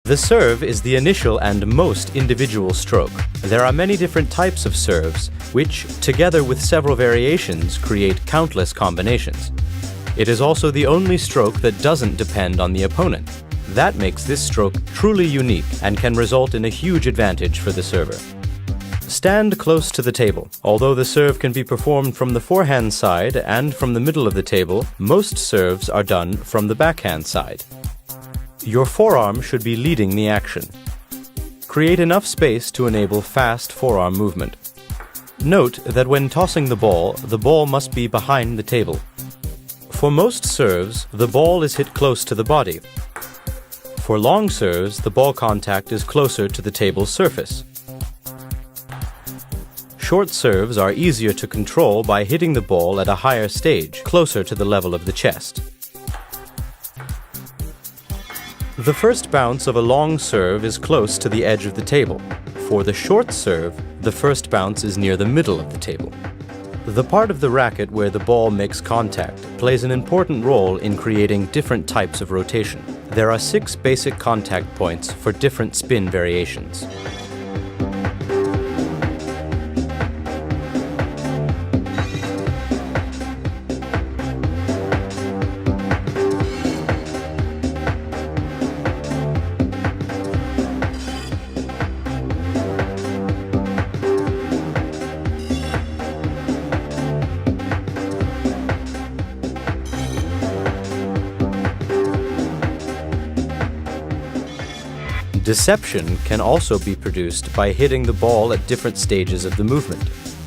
The serve is the initial and most individual stroke. There are many different types of serves, which, together with several variations, create countless combinations. It is also the only stroke that doesn't depend on the opponent. That makes this stroke truly unique and can result in a huge advantage for the server. Stand close to the table. Although the serve can be performed from the forehand side and from the middle of the table, most serves are done from the backhand side. Your forearm should be leading the action. Create enough space to enable fast forearm movement. Note that when tossing the ball must be behind the table. For most serves, the ball is hit close to the body. For long serves, the ball contact is closer to the table's surface. Short serves are easier to control by hitting the ball at a higher stage, closer to the level of the chest. The first bounce of a long serve is close to the edge of the table. For the short serve, the first bounce is near the middle of the table. The part of the racket where the ball makes contact plays an important role in creating different types of rotation. There are 6 basic contact points for different spin variations. Deception can also be produced by hitting the ball at different stages of the movement.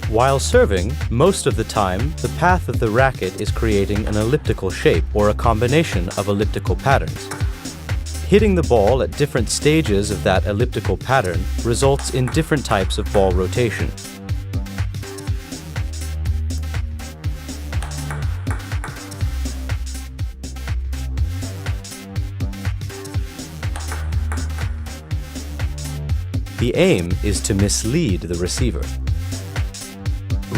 While serving, most of the time, the path of the racket is creating an elliptical shape or a combination of elliptical patterns. Hitting the ball at different stages of that elliptical pattern results in different types of ball rotation. The aim is to mislead the receiver.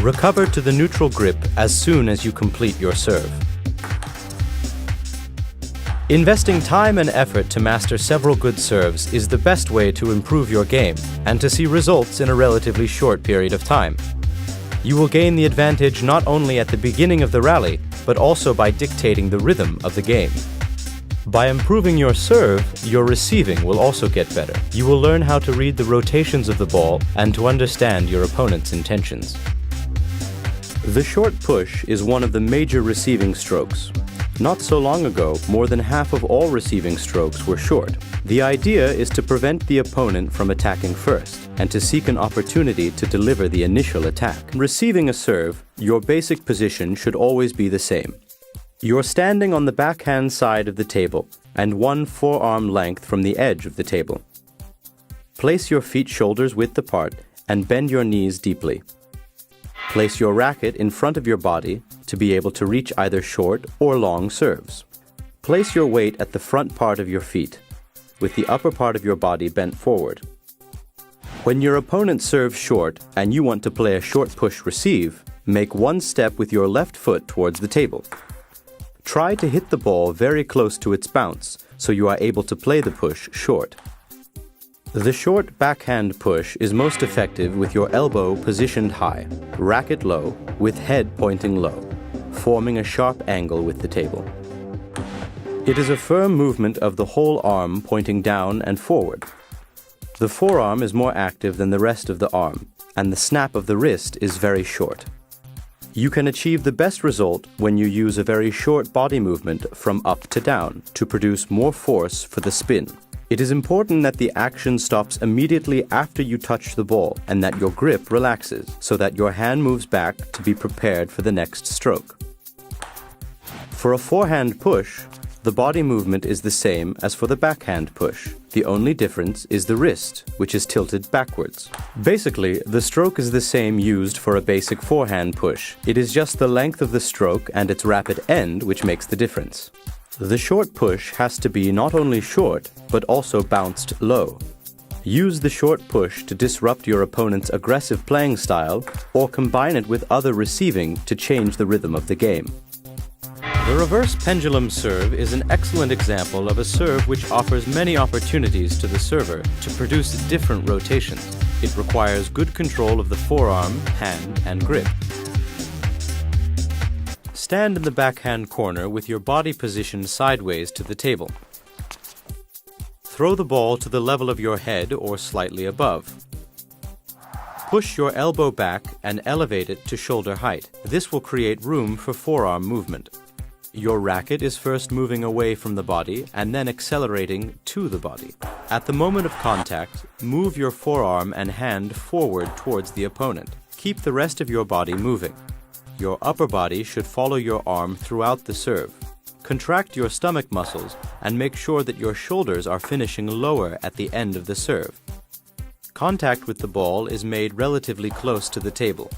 Recover to the neutral grip as soon as you complete your serve. Investing time and effort to master several good serves is the best way to improve your game and to see results in a relatively short period of time. You will gain the advantage not only at the beginning of the rally, but also by dictating the rhythm of the game. By improving your serve, your receiving will also get better. You will learn how to read the rotations of the ball and to understand your opponent's intentions. The short push is one of the major receiving strokes. Not so long ago, more than half of all receiving strokes were short. The idea is to prevent the opponent from attacking first and to seek an opportunity to deliver the initial attack. Receiving a serve, your basic position should always be the same. You're standing on the backhand side of the table and 1 forearm length from the edge of the table. Place your feet shoulders width apart and bend your knees deeply. Place your racket in front of your body to be able to reach either short or long serves. Place your weight at the front part of your feet, with the upper part of your body bent forward. When your opponent serves short and you want to play a short push receive, make 1 step with your left foot towards the table. Try to hit the ball very close to its bounce so you are able to play the push short. The short backhand push is most effective with your elbow positioned high, racket low, with head pointing low, forming a sharp angle with the table. It is a firm movement of the whole arm pointing down and forward. The forearm is more active than the rest of the arm, and the snap of the wrist is very short. You can achieve the best result when you use a very short body movement from up to down to produce more force for the spin. It is important that the action stops immediately after you touch the ball and that your grip relaxes so that your hand moves back to be prepared for the next stroke. For a forehand push, the body movement is the same as for the backhand push. The only difference is the wrist, which is tilted backwards. Basically, the stroke is the same used for a basic forehand push. It is just the length of the stroke and its rapid end which makes the difference. The short push has to be not only short, but also bounced low. Use the short push to disrupt your opponent's aggressive playing style or combine it with other receiving to change the rhythm of the game. The reverse pendulum serve is an excellent example of a serve which offers many opportunities to the server to produce different rotations. It requires good control of the forearm, hand, and grip. Stand in the backhand corner with your body positioned sideways to the table. Throw the ball to the level of your head or slightly above. Push your elbow back and elevate it to shoulder height. This will create room for forearm movement. Your racket is first moving away from the body and then accelerating to the body. At the moment of contact, move your forearm and hand forward towards the opponent. Keep the rest of your body moving. Your upper body should follow your arm throughout the serve. Contract your stomach muscles and make sure that your shoulders are finishing lower at the end of the serve. Contact with the ball is made relatively close to the table.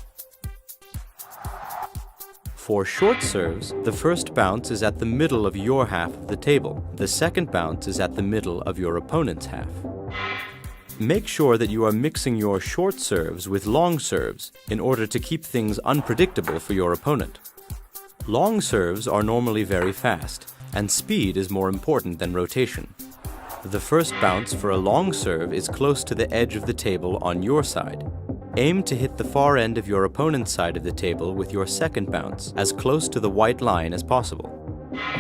For short serves, the first bounce is at the middle of your half of the table. The second bounce is at the middle of your opponent's half. Make sure that you are mixing your short serves with long serves in order to keep things unpredictable for your opponent. Long serves are normally very fast, and speed is more important than rotation. The first bounce for a long serve is close to the edge of the table on your side. Aim to hit the far end of your opponent's side of the table with your second bounce, as close to the white line as possible.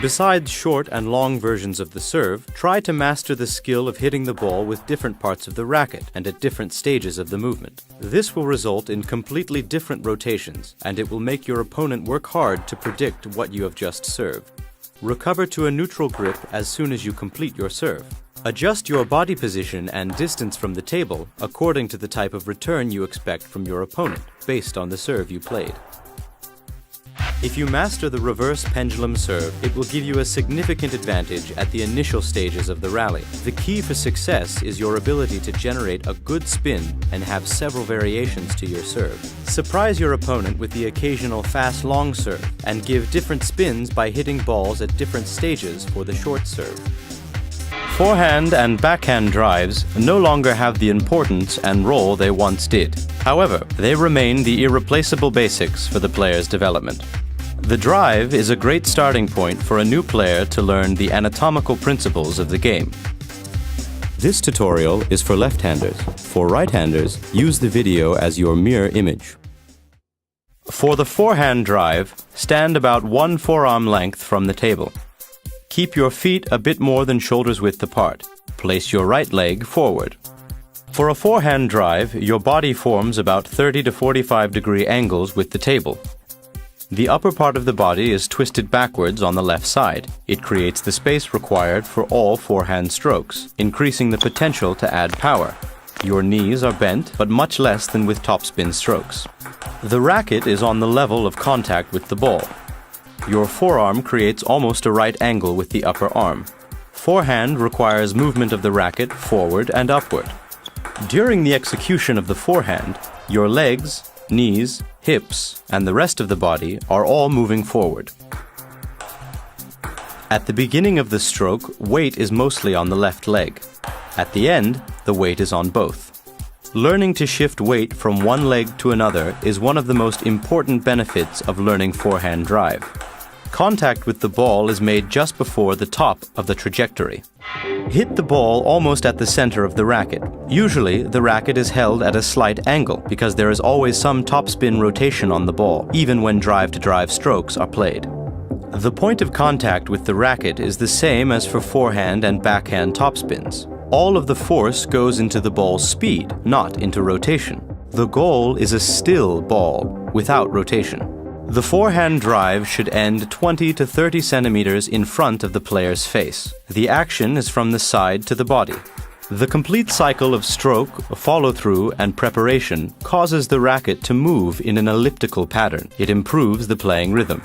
Besides short and long versions of the serve, try to master the skill of hitting the ball with different parts of the racket and at different stages of the movement. This will result in completely different rotations, and it will make your opponent work hard to predict what you have just served. Recover to a neutral grip as soon as you complete your serve. Adjust your body position and distance from the table according to the type of return you expect from your opponent, based on the serve you played. If you master the reverse pendulum serve, it will give you a significant advantage at the initial stages of the rally. The key for success is your ability to generate a good spin and have several variations to your serve. Surprise your opponent with the occasional fast long serve and give different spins by hitting balls at different stages for the short serve. Forehand and backhand drives no longer have the importance and role they once did. However, they remain the irreplaceable basics for the player's development. The drive is a great starting point for a new player to learn the anatomical principles of the game. This tutorial is for left-handers. For right-handers, use the video as your mirror image. For the forehand drive, stand about 1 forearm length from the table. Keep your feet a bit more than shoulders width apart. Place your right leg forward. For a forehand drive, your body forms about 30 to 45 degree angles with the table. The upper part of the body is twisted backwards on the left side. It creates the space required for all forehand strokes, increasing the potential to add power. Your knees are bent, but much less than with topspin strokes. The racket is on the level of contact with the ball. Your forearm creates almost a right angle with the upper arm. Forehand requires movement of the racket forward and upward. During the execution of the forehand, your legs, knees, hips, and the rest of the body are all moving forward. At the beginning of the stroke, weight is mostly on the left leg. At the end, the weight is on both. Learning to shift weight from one leg to another is one of the most important benefits of learning forehand drive. Contact with the ball is made just before the top of the trajectory. Hit the ball almost at the center of the racket. Usually, the racket is held at a slight angle because there is always some topspin rotation on the ball, even when drive-to-drive strokes are played. The point of contact with the racket is the same as for forehand and backhand topspins. All of the force goes into the ball's speed, not into rotation. The goal is a still ball, without rotation. The forehand drive should end 20 to 30 centimeters in front of the player's face. The action is from the side to the body. The complete cycle of stroke, follow-through, and preparation causes the racket to move in an elliptical pattern. It improves the playing rhythm.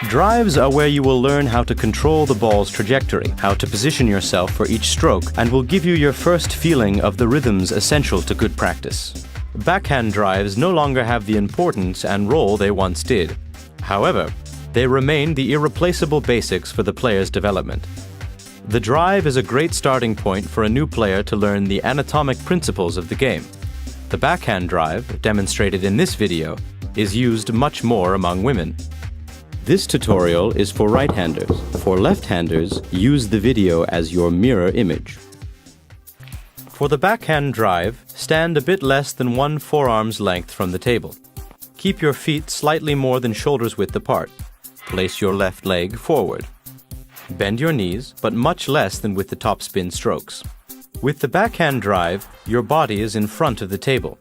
Drives are where you will learn how to control the ball's trajectory, how to position yourself for each stroke, and will give you your first feeling of the rhythms essential to good practice. Backhand drives no longer have the importance and role they once did. However, they remain the irreplaceable basics for the player's development. The drive is a great starting point for a new player to learn the anatomic principles of the game. The backhand drive, demonstrated in this video, is used much more among women. This tutorial is for right-handers. For left-handers, use the video as your mirror image. For the backhand drive, stand a bit less than 1 forearm's length from the table. Keep your feet slightly more than shoulders width apart. Place your left leg forward. Bend your knees, but much less than with the topspin strokes. With the backhand drive, your body is in front of the table.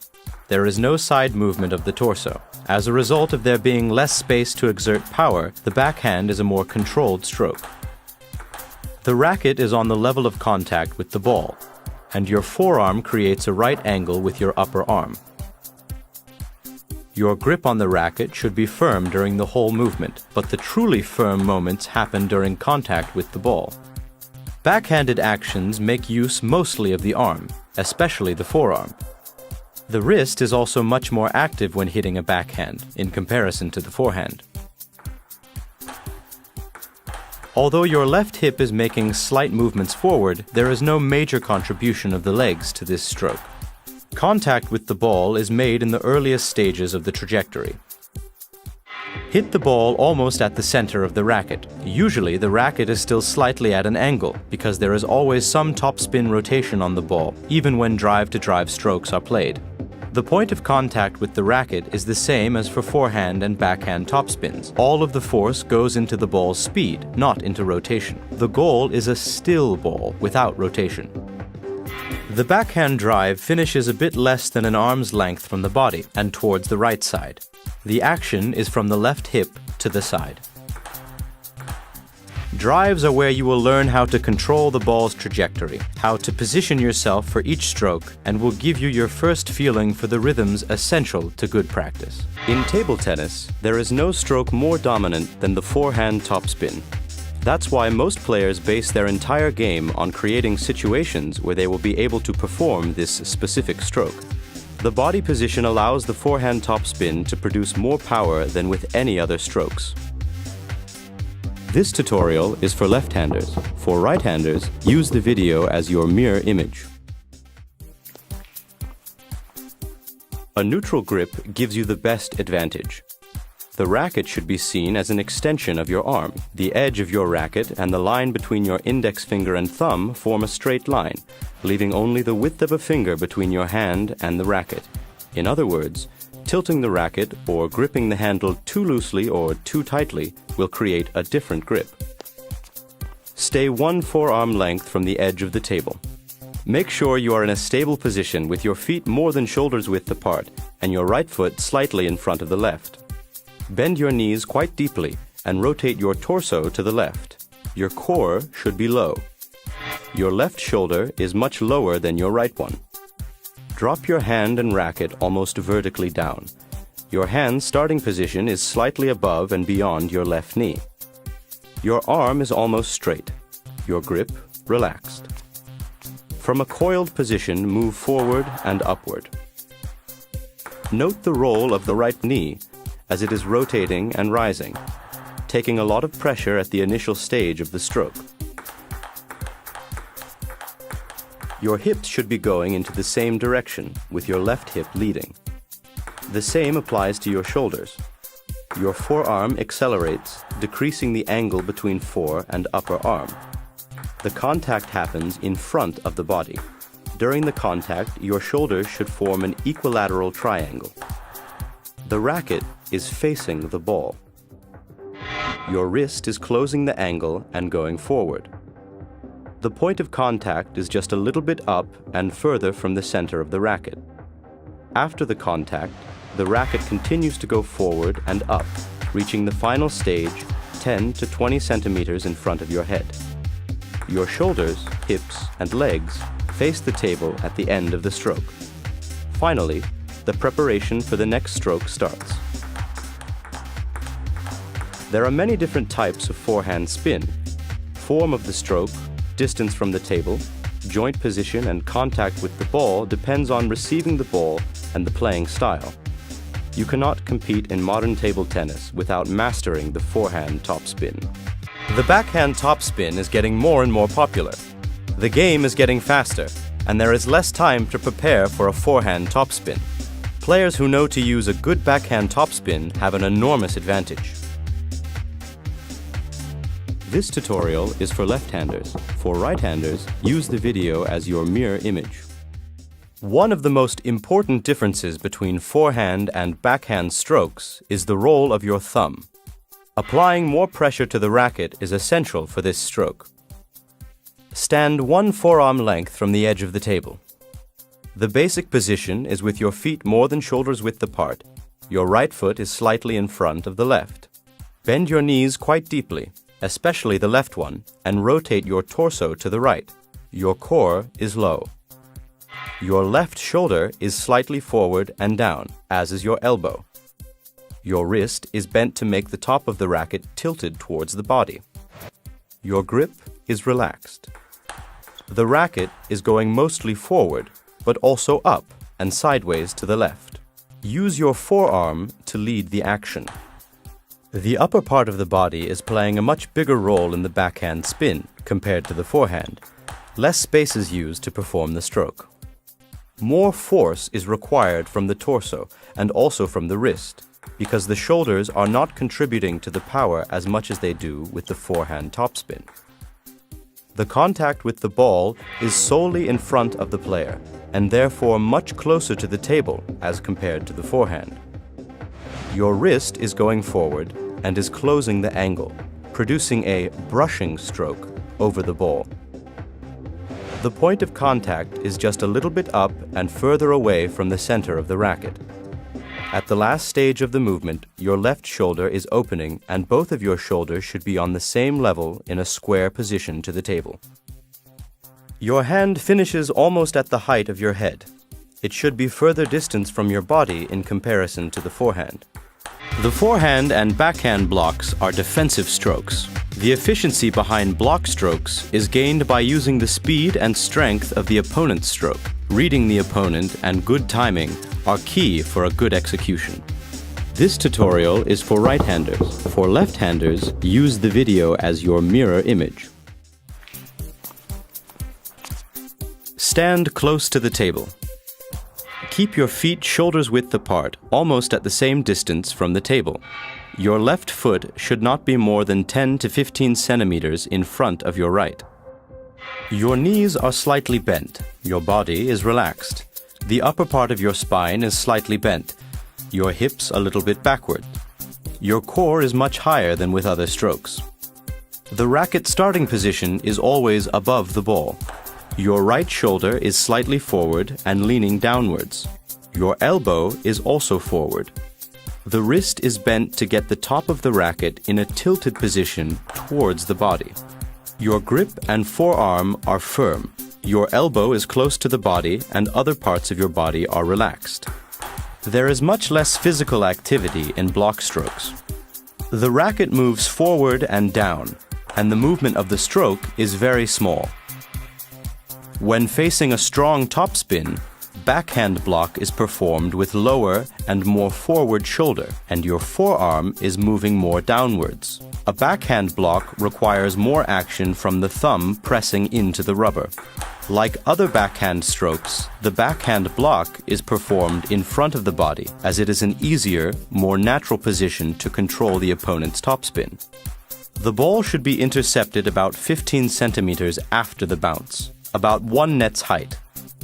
There is no side movement of the torso. As a result of there being less space to exert power, the backhand is a more controlled stroke. The racket is on the level of contact with the ball, and your forearm creates a right angle with your upper arm. Your grip on the racket should be firm during the whole movement, but the truly firm moments happen during contact with the ball. Backhanded actions make use mostly of the arm, especially the forearm. The wrist is also much more active when hitting a backhand, in comparison to the forehand. Although your left hip is making slight movements forward, there is no major contribution of the legs to this stroke. Contact with the ball is made in the earliest stages of the trajectory. Hit the ball almost at the center of the racket. Usually, the racket is still slightly at an angle, because there is always some topspin rotation on the ball, even when drive-to-drive strokes are played. The point of contact with the racket is the same as for forehand and backhand topspins. All of the force goes into the ball's speed, not into rotation. The goal is a still ball without rotation. The backhand drive finishes a bit less than an arm's length from the body and towards the right side. The action is from the left hip to the side. Drives are where you will learn how to control the ball's trajectory, how to position yourself for each stroke, and will give you your first feeling for the rhythms essential to good practice. In table tennis, there is no stroke more dominant than the forehand topspin. That's why most players base their entire game on creating situations where they will be able to perform this specific stroke. The body position allows the forehand topspin to produce more power than with any other strokes. This tutorial is for left-handers. For right-handers, use the video as your mirror image. A neutral grip gives you the best advantage. The racket should be seen as an extension of your arm. The edge of your racket and the line between your index finger and thumb form a straight line, leaving only the width of a finger between your hand and the racket. In other words, tilting the racket or gripping the handle too loosely or too tightly will create a different grip. Stay 1 forearm length from the edge of the table. Make sure you are in a stable position with your feet more than shoulders width apart and your right foot slightly in front of the left. Bend your knees quite deeply and rotate your torso to the left. Your core should be low. Your left shoulder is much lower than your right one. Drop your hand and racket almost vertically down. Your hand's starting position is slightly above and beyond your left knee. Your arm is almost straight. Your grip relaxed. From a coiled position, move forward and upward. Note the roll of the right knee as it is rotating and rising, taking a lot of pressure at the initial stage of the stroke. Your hips should be going into the same direction, with your left hip leading. The same applies to your shoulders. Your forearm accelerates, decreasing the angle between fore and upper arm. The contact happens in front of the body. During the contact, your shoulders should form an equilateral triangle. The racket is facing the ball. Your wrist is closing the angle and going forward. The point of contact is just a little bit up and further from the center of the racket. After the contact, the racket continues to go forward and up, reaching the final stage 10 to 20 centimeters in front of your head. Your shoulders, hips, and legs face the table at the end of the stroke. Finally, the preparation for the next stroke starts. There are many different types of forehand spin. Form of the stroke, distance from the table, joint position, and contact with the ball depends on receiving the ball and the playing style. You cannot compete in modern table tennis without mastering the forehand topspin. The backhand topspin is getting more and more popular. The game is getting faster, and there is less time to prepare for a forehand topspin. Players who know to use a good backhand topspin have an enormous advantage. This tutorial is for left-handers. For right-handers, use the video as your mirror image. One of the most important differences between forehand and backhand strokes is the role of your thumb. Applying more pressure to the racket is essential for this stroke. Stand 1 forearm length from the edge of the table. The basic position is with your feet more than shoulders width apart. Your right foot is slightly in front of the left. Bend your knees quite deeply, especially the left one, and rotate your torso to the right. Your core is low. Your left shoulder is slightly forward and down, as is your elbow. Your wrist is bent to make the top of the racket tilted towards the body. Your grip is relaxed. The racket is going mostly forward, but also up and sideways to the left. Use your forearm to lead the action. The upper part of the body is playing a much bigger role in the backhand spin compared to the forehand. Less space is used to perform the stroke. More force is required from the torso and also from the wrist, because the shoulders are not contributing to the power as much as they do with the forehand topspin. The contact with the ball is solely in front of the player, and therefore much closer to the table as compared to the forehand. Your wrist is going forward and is closing the angle, producing a brushing stroke over the ball. The point of contact is just a little bit up and further away from the center of the racket. At the last stage of the movement, your left shoulder is opening and both of your shoulders should be on the same level in a square position to the table. Your hand finishes almost at the height of your head. It should be further distance from your body in comparison to the forehand. The forehand and backhand blocks are defensive strokes. The efficiency behind block strokes is gained by using the speed and strength of the opponent's stroke. Reading the opponent and good timing are key for a good execution. This tutorial is for right-handers. For left-handers, use the video as your mirror image. Stand close to the table. Keep your feet shoulders width apart, almost at the same distance from the table. Your left foot should not be more than 10 to 15 centimeters in front of your right. Your knees are slightly bent. Your body is relaxed. The upper part of your spine is slightly bent. Your hips a little bit backward. Your core is much higher than with other strokes. The racket starting position is always above the ball. Your right shoulder is slightly forward and leaning downwards. Your elbow is also forward. The wrist is bent to get the top of the racket in a tilted position towards the body. Your grip and forearm are firm. Your elbow is close to the body and other parts of your body are relaxed. There is much less physical activity in block strokes. The racket moves forward and down, and the movement of the stroke is very small. When facing a strong topspin, backhand block is performed with lower and more forward shoulder, and your forearm is moving more downwards. A backhand block requires more action from the thumb pressing into the rubber. Like other backhand strokes, the backhand block is performed in front of the body, as it is an easier, more natural position to control the opponent's topspin. The ball should be intercepted about 15 centimeters after the bounce, about 1 net's height.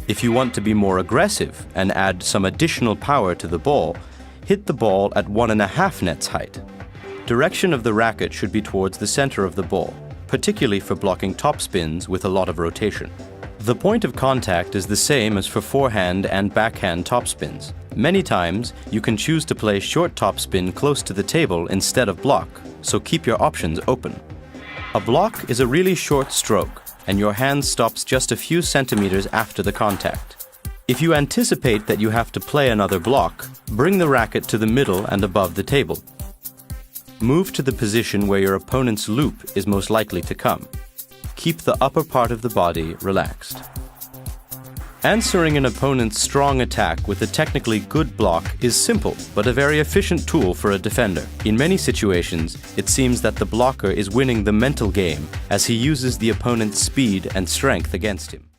If you want to be more aggressive and add some additional power to the ball, hit the ball at 1.5 net's height. Direction of the racket should be towards the center of the ball, particularly for blocking topspins with a lot of rotation. The point of contact is the same as for forehand and backhand topspins. Many times, you can choose to play short topspin close to the table instead of block, so keep your options open. A block is a really short stroke, and your hand stops just a few centimeters after the contact. If you anticipate that you have to play another block, bring the racket to the middle and above the table. Move to the position where your opponent's loop is most likely to come. Keep the upper part of the body relaxed. Answering an opponent's strong attack with a technically good block is simple, but a very efficient tool for a defender. In many situations, it seems that the blocker is winning the mental game as he uses the opponent's speed and strength against him.